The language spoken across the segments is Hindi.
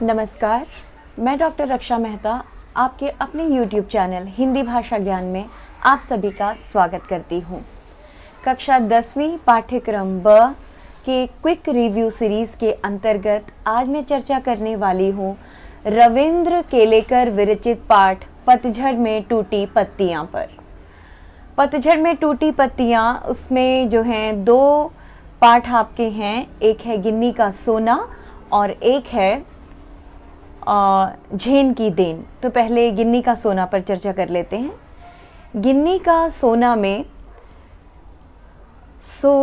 नमस्कार, मैं डॉक्टर रक्षा मेहता आपके अपने YouTube चैनल हिंदी भाषा ज्ञान में आप सभी का स्वागत करती हूँ। कक्षा 10वीं पाठ्यक्रम ब के क्विक रिव्यू सीरीज़ के अंतर्गत आज मैं चर्चा करने वाली हूँ रविंद्र केलेकर विरचित पाठ पतझड़ में टूटी पत्तियाँ पर। पतझड़ में टूटी पत्तियाँ, उसमें जो हैं दो पाठ आपके हैं, एक है गिन्नी का सोना और एक है झेन की देन। तो पहले गिन्नी का सोना पर चर्चा कर लेते हैं। गिन्नी का सोना में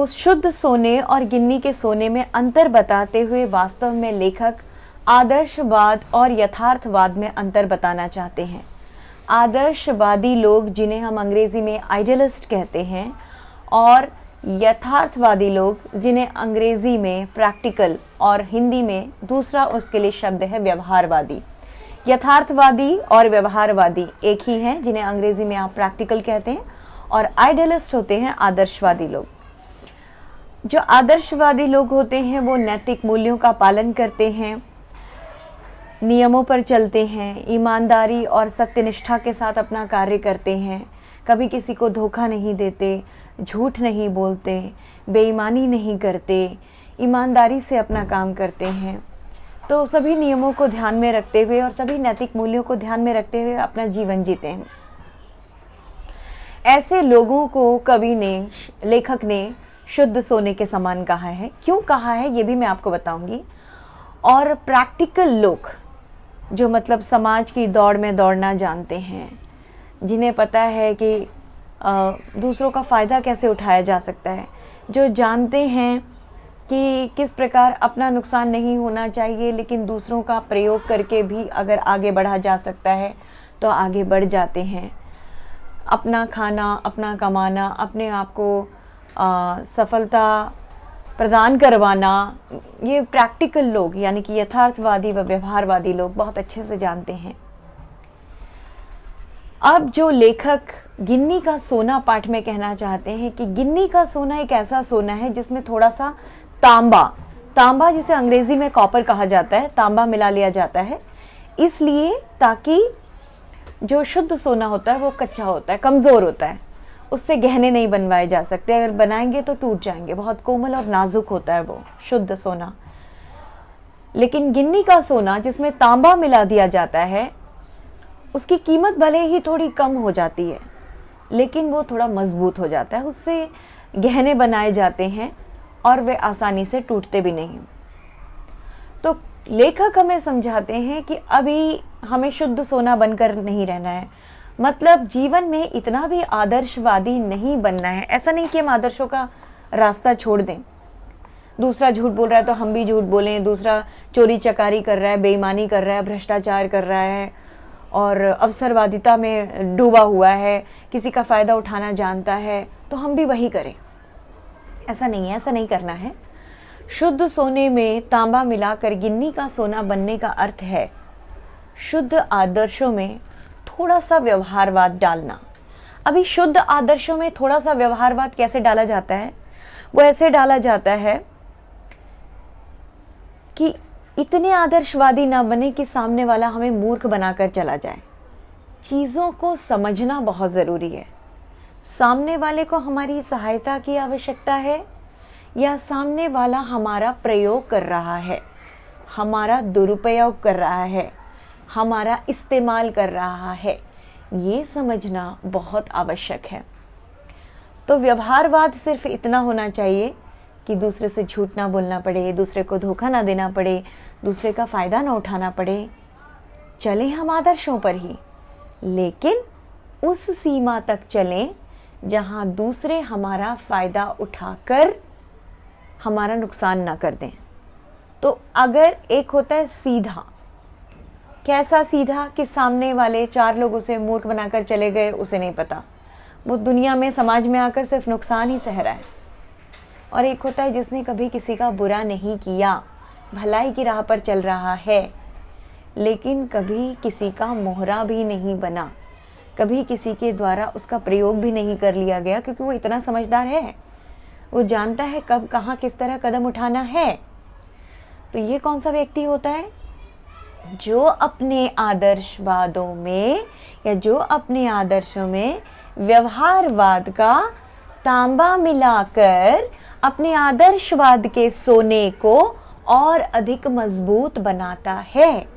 शुद्ध सोने और गिन्नी के सोने में अंतर बताते हुए वास्तव में लेखक आदर्शवाद और यथार्थवाद में अंतर बताना चाहते हैं। आदर्शवादी लोग, जिन्हें हम अंग्रेजी में आइडियलिस्ट कहते हैं, और यथार्थवादी लोग, जिन्हें अंग्रेजी में प्रैक्टिकल और हिंदी में दूसरा उसके लिए शब्द है व्यवहारवादी। यथार्थवादी और व्यवहारवादी एक ही हैं, जिन्हें अंग्रेजी में आप प्रैक्टिकल कहते हैं, और आइडियलिस्ट होते हैं आदर्शवादी लोग। जो आदर्शवादी लोग होते हैं वो नैतिक मूल्यों का पालन करते हैं, नियमों पर चलते हैं, ईमानदारी और सत्यनिष्ठा के साथ अपना कार्य करते हैं, कभी किसी को धोखा नहीं देते, झूठ नहीं बोलते, बेईमानी नहीं करते, ईमानदारी से अपना काम करते हैं। तो सभी नियमों को ध्यान में रखते हुए और सभी नैतिक मूल्यों को ध्यान में रखते हुए अपना जीवन जीते हैं। ऐसे लोगों को कवि ने, लेखक ने शुद्ध सोने के समान कहा है। क्यों कहा है ये भी मैं आपको बताऊंगी। और प्रैक्टिकल लोग, जो मतलब समाज की दौड़ में दौड़ना जानते हैं, जिन्हें पता है कि दूसरों का फ़ायदा कैसे उठाया जा सकता है, जो जानते हैं कि किस प्रकार अपना नुकसान नहीं होना चाहिए लेकिन दूसरों का प्रयोग करके भी अगर आगे बढ़ा जा सकता है तो आगे बढ़ जाते हैं। अपना खाना, अपना कमाना, अपने आप को सफलता प्रदान करवाना, ये प्रैक्टिकल लोग यानी कि यथार्थवादी व व्यवहारवादी लोग बहुत अच्छे से जानते हैं। अब जो लेखक गिन्नी का सोना पाठ में कहना चाहते हैं कि गिन्नी का सोना एक ऐसा सोना है जिसमें थोड़ा सा तांबा जिसे अंग्रेजी में कॉपर कहा जाता है, तांबा मिला लिया जाता है, इसलिए ताकि जो शुद्ध सोना होता है वो कच्चा होता है, कमज़ोर होता है, उससे गहने नहीं बनवाए जा सकते, अगर बनाएंगे तो टूट जाएंगे, बहुत कोमल और नाजुक होता है वो शुद्ध सोना। लेकिन गिन्नी का सोना जिसमें तांबा मिला दिया जाता है, उसकी कीमत भले ही थोड़ी कम हो जाती है लेकिन वो थोड़ा मजबूत हो जाता है, उससे गहने बनाए जाते हैं और वे आसानी से टूटते भी नहीं। तो लेखक हमें समझाते हैं कि अभी हमें शुद्ध सोना बनकर नहीं रहना है, मतलब जीवन में इतना भी आदर्शवादी नहीं बनना है। ऐसा नहीं कि हम आदर्शों का रास्ता छोड़ दें, दूसरा झूठ बोल रहा है तो हम भी झूठ बोलें, दूसरा चोरी चकारी कर रहा है, बेईमानी कर रहा है, भ्रष्टाचार कर रहा है और अवसरवादिता में डूबा हुआ है, किसी का फ़ायदा उठाना जानता है, तो हम भी वही करें। ऐसा नहीं है, ऐसा नहीं करना है। शुद्ध सोने में तांबा मिलाकर गिन्नी का सोना बनने का अर्थ है शुद्ध आदर्शों में थोड़ा सा व्यवहारवाद डालना। अभी शुद्ध आदर्शों में थोड़ा सा व्यवहारवाद कैसे डाला जाता है? वो ऐसे डाला जाता है कि इतने आदर्शवादी ना बने कि सामने वाला हमें मूर्ख बनाकर चला जाए। चीज़ों को समझना बहुत ज़रूरी है। सामने वाले को हमारी सहायता की आवश्यकता है या सामने वाला हमारा प्रयोग कर रहा है, हमारा दुरुपयोग कर रहा है, हमारा इस्तेमाल कर रहा है, ये समझना बहुत आवश्यक है। तो व्यवहारवाद सिर्फ इतना होना चाहिए कि दूसरे से झूठ ना बोलना पड़े, दूसरे को धोखा ना देना पड़े, दूसरे का फ़ायदा ना उठाना पड़े। चलें हम आदर्शों पर ही, लेकिन उस सीमा तक चलें जहाँ दूसरे हमारा फ़ायदा उठाकर हमारा नुकसान ना कर दें। तो अगर एक होता है सीधा, कैसा सीधा कि सामने वाले चार लोग उसे मूर्ख बनाकर चले गए, उसे नहीं पता, वो दुनिया में समाज में आकर सिर्फ नुकसान ही सह रहा है। और एक होता है जिसने कभी किसी का बुरा नहीं किया, भलाई की राह पर चल रहा है, लेकिन कभी किसी का मोहरा भी नहीं बना, कभी किसी के द्वारा उसका प्रयोग भी नहीं कर लिया गया, क्योंकि वो इतना समझदार है, वो जानता है कब कहाँ किस तरह कदम उठाना है। तो ये कौन सा व्यक्ति होता है? जो अपने आदर्शवादों में या जो अपने आदर्शों में व्यवहारवाद का तांबा मिलाकर अपने आदर्शवाद के सोने को और अधिक मजबूत बनाता है।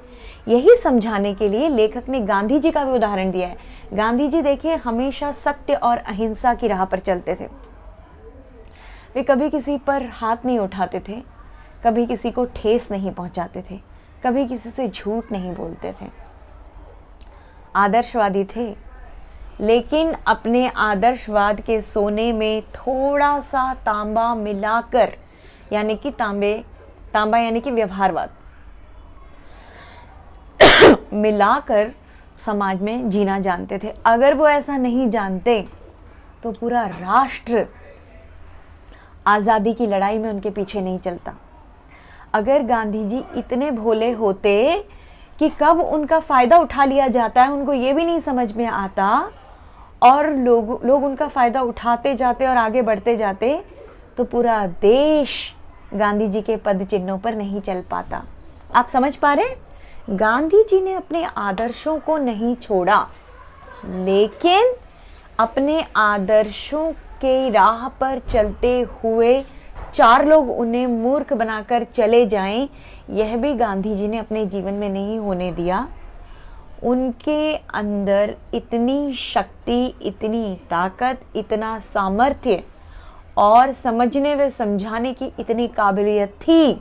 यही समझाने के लिए लेखक ने गांधी जी का भी उदाहरण दिया है। गांधी जी देखिए हमेशा सत्य और अहिंसा की राह पर चलते थे। वे कभी किसी पर हाथ नहीं उठाते थे, कभी किसी को ठेस नहीं पहुंचाते थे, कभी किसी से झूठ नहीं बोलते थे। आदर्शवादी थे, लेकिन अपने आदर्शवाद के सोने में थोड़ा सा तांबा मिलाकर, यानी कि तांबा यानी कि व्यवहारवाद मिलाकर समाज में जीना जानते थे। अगर वो ऐसा नहीं जानते तो पूरा राष्ट्र आज़ादी की लड़ाई में उनके पीछे नहीं चलता। अगर गांधी जी इतने भोले होते कि कब उनका फ़ायदा उठा लिया जाता है उनको ये भी नहीं समझ में आता, और लोग उनका फ़ायदा उठाते जाते और आगे बढ़ते जाते, तो पूरा देश गांधी जी के पद चिन्हों पर नहीं चल पाता। आप समझ पा रहे? गांधी जी ने अपने आदर्शों को नहीं छोड़ा, लेकिन अपने आदर्शों के राह पर चलते हुए 4 लोग उन्हें मूर्ख बनाकर चले जाएं, यह भी गांधी जी ने अपने जीवन में नहीं होने दिया। उनके अंदर इतनी शक्ति, इतनी ताकत, इतना सामर्थ्य और समझने व समझाने की इतनी काबिलियत थी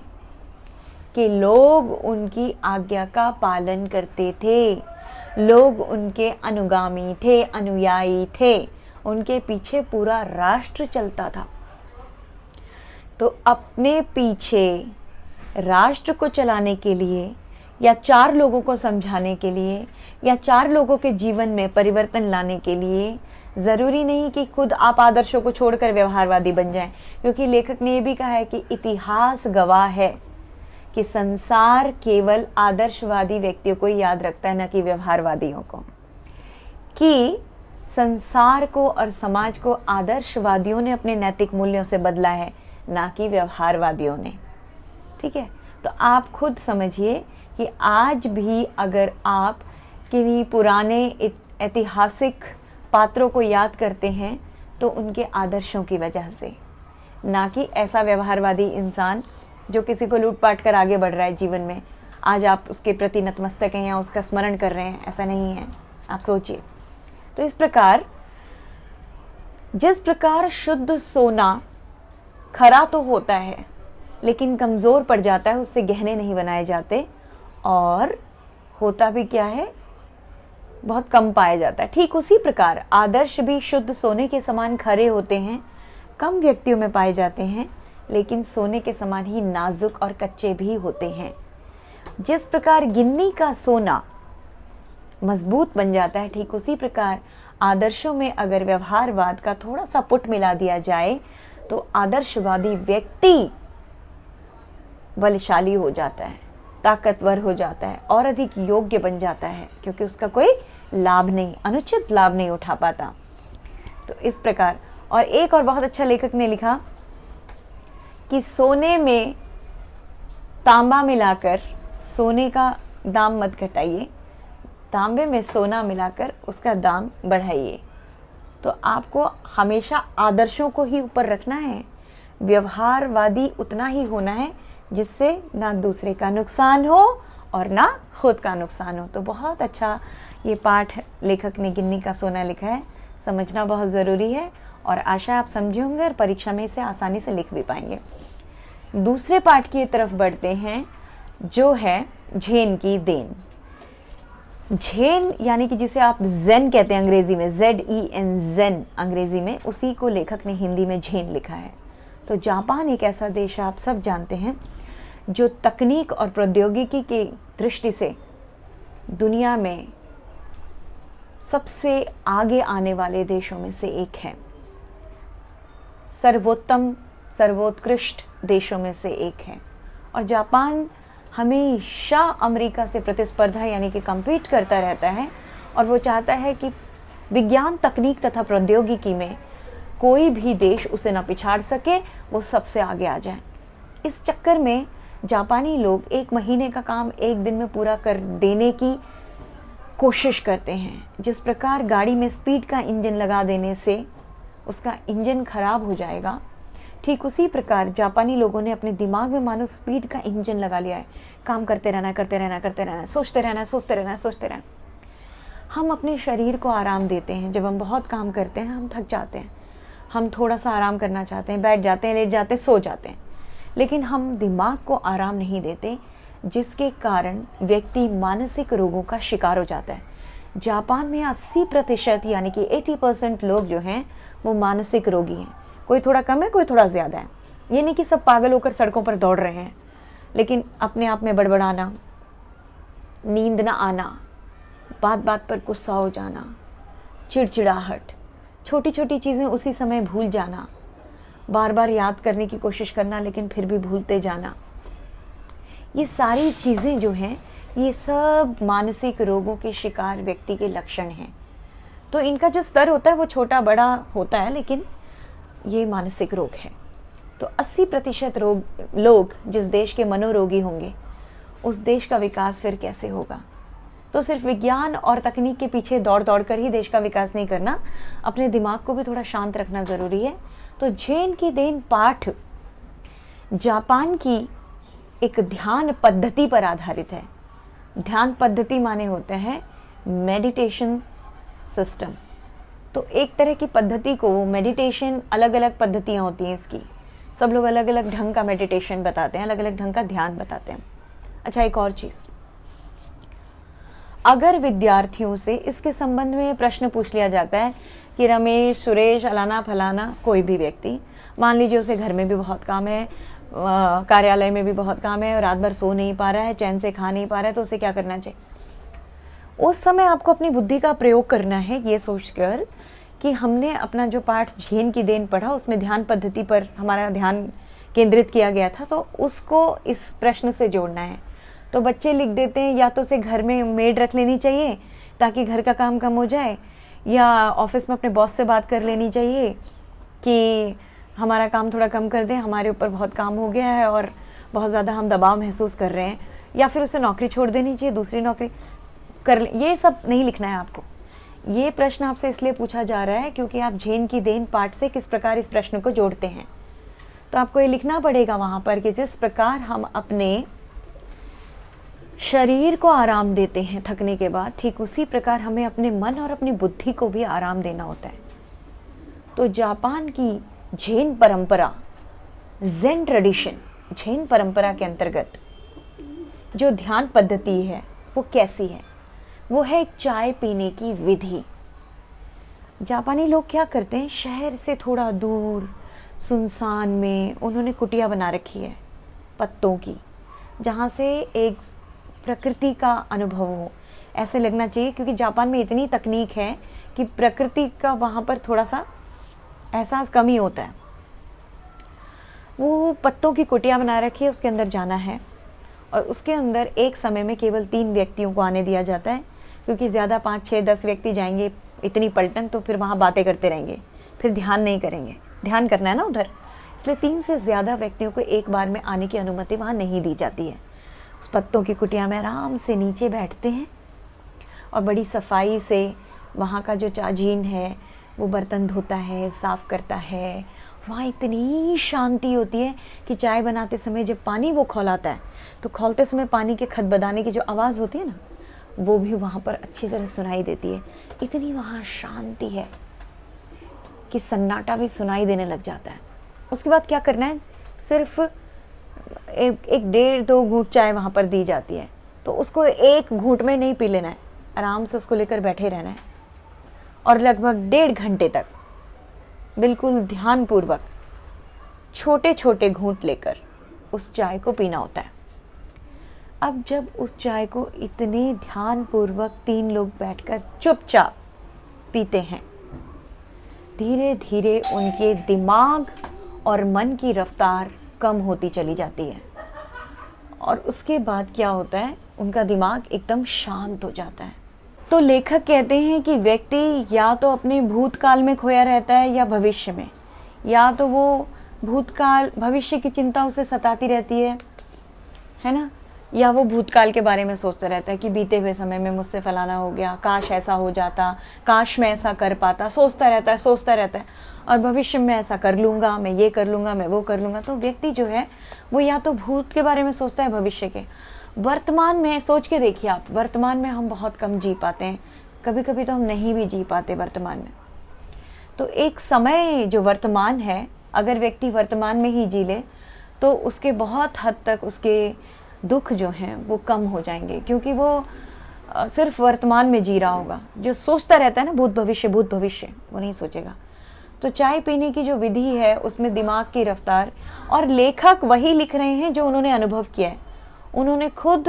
कि लोग उनकी आज्ञा का पालन करते थे, लोग उनके अनुगामी थे, अनुयायी थे, उनके पीछे पूरा राष्ट्र चलता था। तो अपने पीछे राष्ट्र को चलाने के लिए या 4 लोगों को समझाने के लिए या 4 लोगों के जीवन में परिवर्तन लाने के लिए ज़रूरी नहीं कि खुद आप आदर्शों को छोड़कर व्यवहारवादी बन जाएं, क्योंकि लेखक ने यह भी कहा है कि इतिहास गवाह है कि संसार केवल आदर्शवादी व्यक्तियों को याद रखता है, न कि व्यवहारवादियों को। कि संसार को और समाज को आदर्शवादियों ने अपने नैतिक मूल्यों से बदला है, ना कि व्यवहारवादियों ने। ठीक है, तो आप खुद समझिए कि आज भी अगर आप किन्हीं पुराने ऐतिहासिक पात्रों को याद करते हैं तो उनके आदर्शों की वजह से, ना कि ऐसा व्यवहारवादी इंसान जो किसी को लूटपाट कर आगे बढ़ रहा है जीवन में, आज आप उसके प्रति नतमस्तक हैं या उसका स्मरण कर रहे हैं, ऐसा नहीं है। आप सोचिए। तो इस प्रकार जिस प्रकार शुद्ध सोना खरा तो होता है लेकिन कमज़ोर पड़ जाता है, उससे गहने नहीं बनाए जाते, और होता भी क्या है, बहुत कम पाया जाता है। ठीक उसी प्रकार आदर्श भी शुद्ध सोने के समान खरे होते हैं, कम व्यक्तियों में पाए जाते हैं, लेकिन सोने के समान ही नाजुक और कच्चे भी होते हैं। जिस प्रकार गिन्नी का सोना मजबूत बन जाता है, ठीक उसी प्रकार आदर्शों में अगर व्यवहारवाद का थोड़ा सा पुट मिला दिया जाए तो आदर्शवादी व्यक्ति बलशाली हो जाता है, ताकतवर हो जाता है और अधिक योग्य बन जाता है, क्योंकि उसका कोई लाभ नहीं, अनुचित लाभ नहीं उठा पाता। तो इस प्रकार, और एक और बहुत अच्छा लेखक ने लिखा कि सोने में तांबा मिलाकर सोने का दाम मत घटाइए, तांबे में सोना मिलाकर उसका दाम बढ़ाइए। तो आपको हमेशा आदर्शों को ही ऊपर रखना है, व्यवहारवादी उतना ही होना है जिससे ना दूसरे का नुकसान हो और ना खुद का नुकसान हो। तो बहुत अच्छा ये पाठ लेखक ने गिन्नी का सोना लिखा है, समझना बहुत ज़रूरी है, और आशा आप समझे होंगे और परीक्षा में इसे आसानी से लिख भी पाएंगे। दूसरे पाठ की तरफ बढ़ते हैं, जो है झेन की देन। झेन यानी कि जिसे आप ज़ेन कहते हैं अंग्रेज़ी में, ZEN, ज़ेन अंग्रेज़ी में, उसी को लेखक ने हिंदी में झेन लिखा है। तो जापान एक ऐसा देश है, आप सब जानते हैं, जो तकनीक और प्रौद्योगिकी की दृष्टि से दुनिया में सबसे आगे आने वाले देशों में से एक है, सर्वोत्तम सर्वोत्कृष्ट देशों में से एक है। और जापान हमेशा अमेरिका से प्रतिस्पर्धा यानी कि कम्पीट करता रहता है, और वो चाहता है कि विज्ञान, तकनीक तथा प्रौद्योगिकी में कोई भी देश उसे ना पिछाड़ सके, वो सबसे आगे आ जाए। इस चक्कर में जापानी लोग 1 महीने का काम 1 दिन में पूरा कर देने की कोशिश करते हैं। जिस प्रकार गाड़ी में स्पीड का इंजन लगा देने से उसका इंजन खराब हो जाएगा, ठीक उसी प्रकार जापानी लोगों ने अपने दिमाग में मानो स्पीड का इंजन लगा लिया है। काम करते रहना, करते रहना, करते रहना, सोचते रहना, सोचते रहना, सोचते रहना। हम अपने शरीर को आराम देते हैं। जब हम बहुत काम करते हैं हम थक जाते हैं, हम थोड़ा सा आराम करना चाहते हैं, बैठ जाते हैं, लेट जाते हैं, सो जाते हैं, लेकिन हम दिमाग को आराम नहीं देते, जिसके कारण व्यक्ति मानसिक रोगों का शिकार हो जाता है। जापान में 80% यानी कि 80% लोग जो हैं वो मानसिक रोगी हैं। कोई थोड़ा कम है, कोई थोड़ा ज़्यादा है। ये नहीं कि सब पागल होकर सड़कों पर दौड़ रहे हैं, लेकिन अपने आप में बड़बड़ाना, नींद ना आना, बात बात पर गुस्सा हो जाना, चिड़चिड़ाहट, छोटी छोटी चीज़ें उसी समय भूल जाना, बार बार याद करने की कोशिश करना लेकिन फिर भी भूलते जाना, ये सारी चीज़ें जो हैं ये सब मानसिक रोगों के शिकार व्यक्ति के लक्षण हैं। तो इनका जो स्तर होता है वो छोटा बड़ा होता है, लेकिन ये मानसिक रोग है। तो 80% लोग जिस देश के मनोरोगी होंगे उस देश का विकास फिर कैसे होगा? तो सिर्फ विज्ञान और तकनीक के पीछे दौड़ दौड़ कर ही देश का विकास नहीं करना, अपने दिमाग को भी थोड़ा शांत रखना ज़रूरी है। तो झेन की देन पाठ जापान की एक ध्यान पद्धति पर आधारित है। ध्यान पद्धति माने होते हैं मेडिटेशन सिस्टम। तो एक तरह की पद्धति को, मेडिटेशन अलग अलग पद्धतियाँ होती हैं इसकी, सब लोग अलग अलग ढंग का मेडिटेशन बताते हैं, अलग अलग ढंग का ध्यान बताते हैं। अच्छा, एक और चीज़, अगर विद्यार्थियों से इसके संबंध में प्रश्न पूछ लिया जाता है कि रमेश, सुरेश, अलाना, फलाना, कोई भी व्यक्ति, मान लीजिए उसे घर में भी बहुत काम है, कार्यालय में भी बहुत काम है, रात भर सो नहीं पा रहा है, चैन से खा नहीं पा रहा है, तो उसे क्या करना चाहिए? उस समय आपको अपनी बुद्धि का प्रयोग करना है, ये सोचकर कि हमने अपना जो पाठ झेन की देन पढ़ा उसमें ध्यान पद्धति पर हमारा ध्यान केंद्रित किया गया था, तो उसको इस प्रश्न से जोड़ना है। तो बच्चे लिख देते हैं या तो उसे घर में मेड रख लेनी चाहिए ताकि घर का काम कम हो जाए, या ऑफिस में अपने बॉस से बात कर लेनी चाहिए कि हमारा काम थोड़ा कम कर दें, हमारे ऊपर बहुत काम हो गया है और बहुत ज़्यादा हम दबाव महसूस कर रहे हैं, या फिर उसे नौकरी छोड़ देनी चाहिए, दूसरी नौकरी कर ले। ये सब नहीं लिखना है आपको। ये प्रश्न आपसे इसलिए पूछा जा रहा है क्योंकि आप झेन की देन पाठ से किस प्रकार इस प्रश्न को जोड़ते हैं। तो आपको ये लिखना पड़ेगा वहाँ पर कि जिस प्रकार हम अपने शरीर को आराम देते हैं थकने के बाद, ठीक उसी प्रकार हमें अपने मन और अपनी बुद्धि को भी आराम देना होता है। तो जापान की झेन परंपरा, ज़ेन ट्रेडिशन, झेन परंपरा के अंतर्गत जो ध्यान पद्धति है वो कैसी है? वो है एक चाय पीने की विधि। जापानी लोग क्या करते हैं, शहर से थोड़ा दूर सुनसान में उन्होंने कुटिया बना रखी है पत्तों की, जहाँ से एक प्रकृति का अनुभव हो, ऐसे लगना चाहिए। क्योंकि जापान में इतनी तकनीक है कि प्रकृति का वहाँ पर थोड़ा सा एहसास कम ही होता है। वो पत्तों की कुटिया बना रखी है, उसके अंदर जाना है और उसके अंदर एक समय में केवल 3 व्यक्तियों को आने दिया जाता है, क्योंकि ज़्यादा 5, 6, 10 व्यक्ति जाएंगे इतनी पलटन, तो फिर वहाँ बातें करते रहेंगे, फिर ध्यान नहीं करेंगे, ध्यान करना है ना उधर, इसलिए 3 से ज़्यादा व्यक्तियों को एक बार में आने की अनुमति वहाँ नहीं दी जाती है। उस पत्तों की कुटिया में आराम से नीचे बैठते हैं और बड़ी सफाई से वहाँ का जो चाजीन है वो बर्तन धोता है, साफ़ करता है। वहाँ इतनी शांति होती है कि चाय बनाते समय जब पानी वो खौलाता है तो खौलते समय पानी के खदबदाने की जो आवाज़ होती है ना, वो भी वहाँ पर अच्छी तरह सुनाई देती है। इतनी वहाँ शांति है कि सन्नाटा भी सुनाई देने लग जाता है। उसके बाद क्या करना है, सिर्फ एक 1.5-2 घूंट चाय वहाँ पर दी जाती है, तो उसको एक घूंट में नहीं पी लेना है, आराम से उसको लेकर बैठे रहना है और लगभग 1.5 घंटे तक बिल्कुल ध्यानपूर्वक छोटे छोटे घूंट लेकर उस चाय को पीना होता है। अब जब उस चाय को इतने ध्यानपूर्वक 3 लोग बैठकर चुपचाप पीते हैं, धीरे धीरे उनके दिमाग और मन की रफ्तार कम होती चली जाती है और उसके बाद क्या होता है, उनका दिमाग एकदम शांत हो जाता है। तो लेखक कहते हैं कि व्यक्ति या तो अपने भूतकाल में खोया रहता है या भविष्य में, या तो वो भूतकाल भविष्य की चिंता उसे सताती रहती है, है ना, या वो भूतकाल के बारे में सोचता रहता है कि बीते हुए समय में मुझसे फलाना हो गया, काश ऐसा हो जाता, काश मैं ऐसा कर पाता, सोचता रहता है और भविष्य में ऐसा कर लूँगा, मैं ये कर लूँगा, मैं वो कर लूँगा। तो व्यक्ति जो है वो या तो भूत के बारे में सोचता है, भविष्य के। वर्तमान में सोच के देखिए आप, वर्तमान में हम बहुत कम जी पाते हैं, कभी कभी तो हम नहीं भी जी पाते वर्तमान में। तो एक समय जो वर्तमान है, अगर व्यक्ति वर्तमान में ही जी ले तो उसके बहुत हद तक उसके दुख जो हैं वो कम हो जाएंगे, क्योंकि वो सिर्फ वर्तमान में जी रहा होगा। जो सोचता रहता है ना भूत भविष्य वो नहीं सोचेगा। तो चाय पीने की जो विधि है उसमें दिमाग की रफ्तार, और लेखक वही लिख रहे हैं जो उन्होंने अनुभव किया है। उन्होंने खुद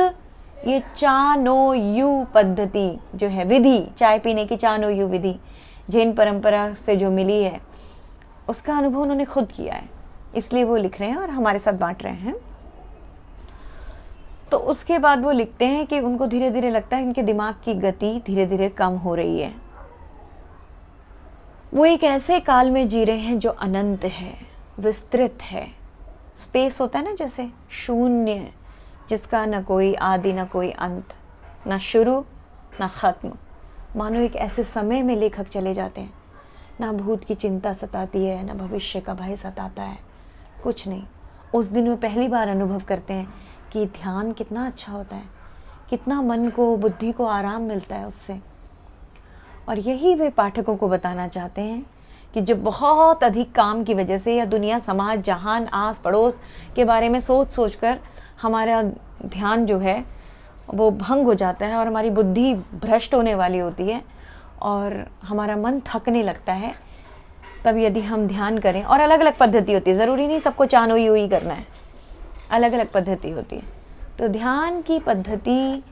ये चा नो यू पद्धति जो है, विधि, चाय पीने की चा नो यू विधि जैन परंपरा से जो मिली है, उसका अनुभव उन्होंने खुद किया है, इसलिए वो लिख रहे हैं और हमारे साथ बांट रहे हैं। तो उसके बाद वो लिखते हैं कि उनको धीरे धीरे लगता है इनके दिमाग की गति धीरे धीरे कम हो रही है। वो एक ऐसे काल में जी रहे हैं जो अनंत है, विस्तृत है। स्पेस होता है ना, जैसे शून्य, जिसका न कोई आदि न कोई अंत, न शुरू न ख़त्म। मानो एक ऐसे समय में लेखक चले जाते हैं, ना भूत की चिंता सताती है, ना भविष्य का भय सताता है, कुछ नहीं। उस दिन वो पहली बार अनुभव करते हैं कि ध्यान कितना अच्छा होता है, कितना मन को, बुद्धि को आराम मिलता है उससे। और यही वे पाठकों को बताना चाहते हैं कि जो बहुत अधिक काम की वजह से या दुनिया, समाज, जहान, आस पड़ोस के बारे में सोच सोच कर हमारा ध्यान जो है वो भंग हो जाता है और हमारी बुद्धि भ्रष्ट होने वाली होती है और हमारा मन थकने लगता है, तब यदि हम ध्यान करें, और अलग अलग पद्धति होती है, ज़रूरी नहीं सबको चानोई हुई करना है, अलग अलग पद्धति होती है। तो ध्यान की पद्धति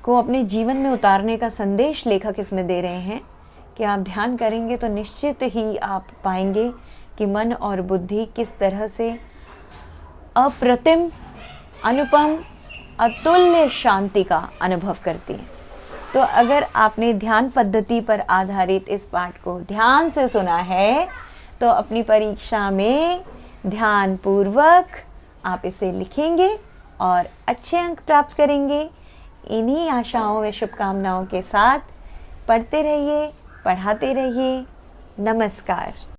को अपने जीवन में उतारने का संदेश लेखक इसमें दे रहे हैं कि आप ध्यान करेंगे तो निश्चित ही आप पाएंगे कि मन और बुद्धि किस तरह से अप्रतिम, अनुपम, अतुल्य शांति का अनुभव करती है। तो अगर आपने ध्यान पद्धति पर आधारित इस पाठ को ध्यान से सुना है तो अपनी परीक्षा में ध्यान पूर्वक आप इसे लिखेंगे और अच्छे अंक प्राप्त करेंगे। इन्हीं आशाओं व शुभकामनाओं के साथ पढ़ते रहिए, पढ़ाते रहिए। नमस्कार।